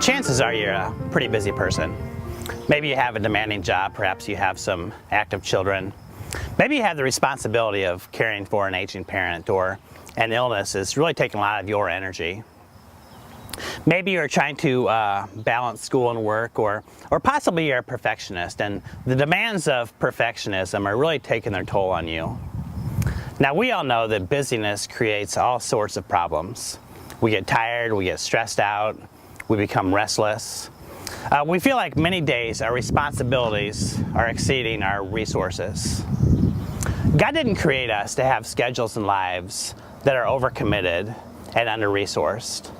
Chances are you're a pretty busy person. Maybe you have a demanding job, perhaps you have some active children. Maybe you have the responsibility of caring for an aging parent, or an illness is really taking a lot of your energy. Maybe you're trying to balance school and work, or possibly you're a perfectionist, and the demands of perfectionism are really taking their toll on you. Now, we all know that busyness creates all sorts of problems. We get tired, we get stressed out, we become restless. We feel like many days our responsibilities are exceeding our resources. God didn't create us to have schedules and lives that are overcommitted and under-resourced.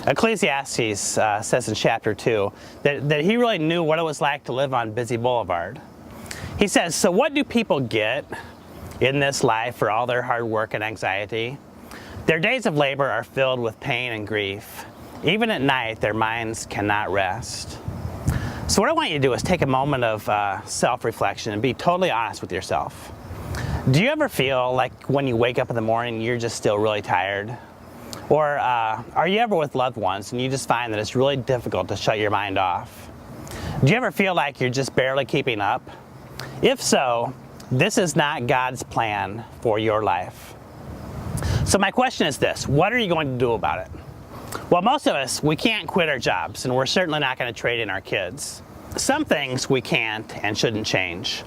Ecclesiastes says in chapter 2 that he really knew what it was like to live on busy boulevard. He says, "So what do people get in this life for all their hard work and anxiety? Their days of labor are filled with pain and grief. Even at night, their minds cannot rest." So what I want you to do is take a moment of self-reflection and be totally honest with yourself. Do you ever feel like when you wake up in the morning, you're just still really tired? Or are you ever with loved ones and you just find that it's really difficult to shut your mind off? Do you ever feel like you're just barely keeping up? If so, this is not God's plan for your life. So my question is this: what are you going to do about it? Well, most of us, we can't quit our jobs, and we're certainly not going to trade in our kids. Some things we can't and shouldn't change,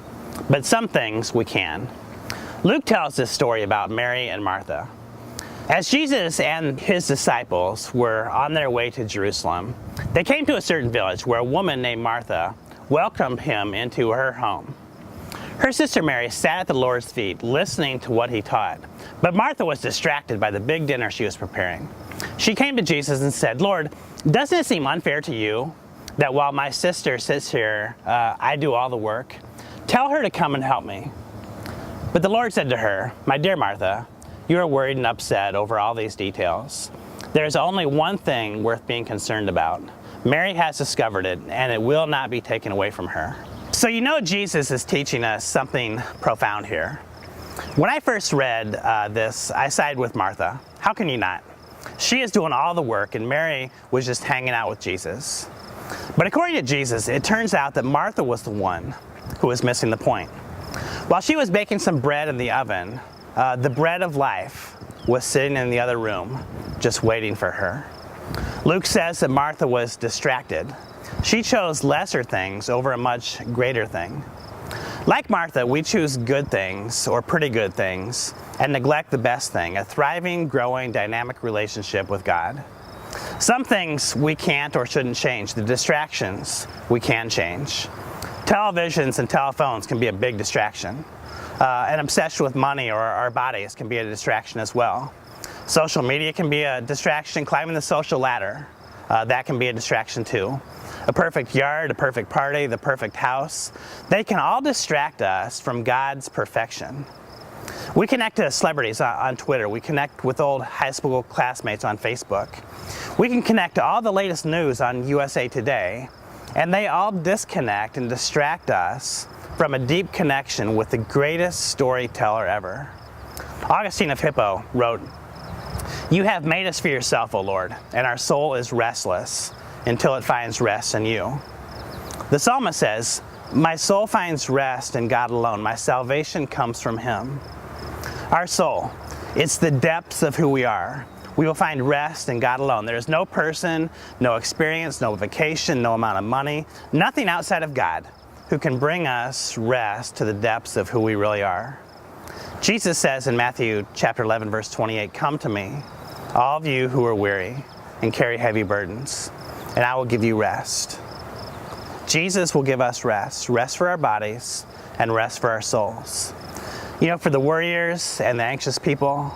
but some things we can. Luke tells this story about Mary and Martha. As Jesus and his disciples were on their way to Jerusalem, they came to a certain village where a woman named Martha welcomed him into her home. Her sister Mary sat at the Lord's feet listening to what he taught, but Martha was distracted by the big dinner she was preparing. She came to Jesus and said, "Lord, doesn't it seem unfair to you that while my sister sits here, I do all the work? Tell her to come and help me." But the Lord said to her, "My dear Martha, you are worried and upset over all these details. There is only one thing worth being concerned about. Mary has discovered it, and it will not be taken away from her." So you know Jesus is teaching us something profound here. When I first read this, I sided with Martha. How can you not? She is doing all the work, and Mary was just hanging out with Jesus. But according to Jesus, it turns out that Martha was the one who was missing the point. While she was baking some bread in the oven, the bread of life was sitting in the other room, just waiting for her. Luke says that Martha was distracted. She chose lesser things over a much greater thing. Like Martha, we choose good things, or pretty good things, and neglect the best thing, a thriving, growing, dynamic relationship with God. Some things we can't or shouldn't change. The distractions we can change. Televisions and telephones can be a big distraction. An obsession with money or our bodies can be a distraction as well. Social media can be a distraction. Climbing the social ladder, that can be a distraction too. A perfect yard, a perfect party, the perfect house, they can all distract us from God's perfection. We connect to celebrities on Twitter. We connect with old high school classmates on Facebook. We can connect to all the latest news on USA Today, and they all disconnect and distract us from a deep connection with the greatest storyteller ever. Augustine of Hippo wrote, "You have made us for yourself, O Lord, and our soul is restless until it finds rest in you." The psalmist says, "My soul finds rest in God alone. My salvation comes from Him." Our soul, it's the depths of who we are. We will find rest in God alone. There is no person, no experience, no vacation, no amount of money, nothing outside of God who can bring us rest to the depths of who we really are. Jesus says in Matthew chapter 11, verse 28, "Come to me, all of you who are weary and carry heavy burdens, and I will give you rest." Jesus will give us rest, rest for our bodies and rest for our souls. You know, for the worriers and the anxious people,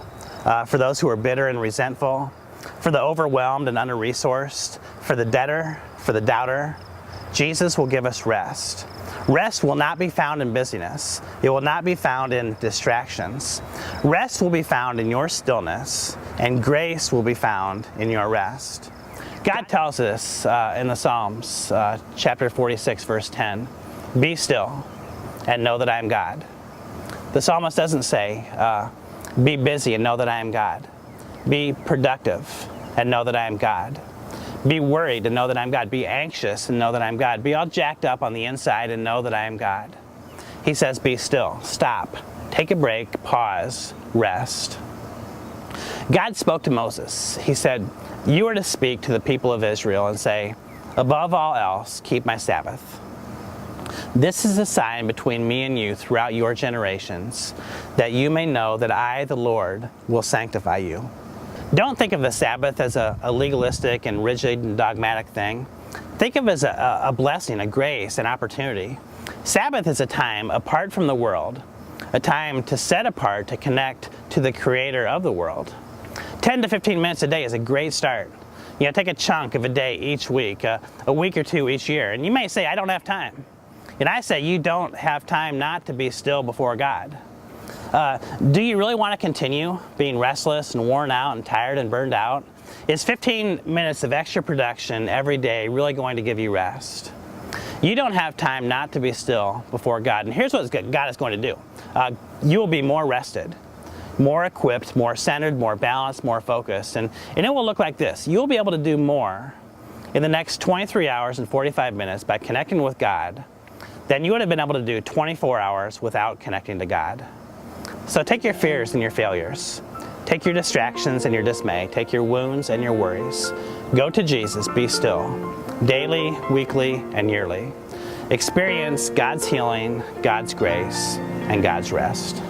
for those who are bitter and resentful, for the overwhelmed and under-resourced, for the debtor, for the doubter, Jesus will give us rest. Rest will not be found in busyness. It will not be found in distractions. Rest will be found in your stillness, and grace will be found in your rest. God tells us in the Psalms, chapter 46, verse 10, "Be still and know that I am God." The psalmist doesn't say, be busy and know that I am God. Be productive and know that I am God. Be worried and know that I'm God. Be anxious and know that I'm God. Be all jacked up on the inside and know that I am God. He says, be still, stop, take a break, pause, rest. God spoke to Moses. He said, you are to speak to the people of Israel and say, above all else, keep my Sabbath. This is a sign between me and you throughout your generations, that you may know that I, the Lord, will sanctify you. Don't think of the Sabbath as a legalistic and rigid and dogmatic thing. Think of it as a blessing, a grace, an opportunity. Sabbath is a time apart from the world, a time to set apart to connect to the Creator of the world. 10 to 15 minutes a day is a great start. You know, take a chunk of a day each week, a week or two each year, and you may say, I don't have time. And I say, you don't have time not to be still before God. Do you really want to continue being restless and worn out and tired and burned out? Is 15 minutes of extra production every day really going to give you rest? You don't have time not to be still before God. And here's what God is going to do. You will be more rested, more equipped, more centered, more balanced, more focused. And it will look like this. You'll be able to do more in the next 23 hours and 45 minutes by connecting with God than you would have been able to do 24 hours without connecting to God. So take your fears and your failures. Take your distractions and your dismay. Take your wounds and your worries. Go to Jesus, be still, daily, weekly, and yearly. Experience God's healing, God's grace, and God's rest.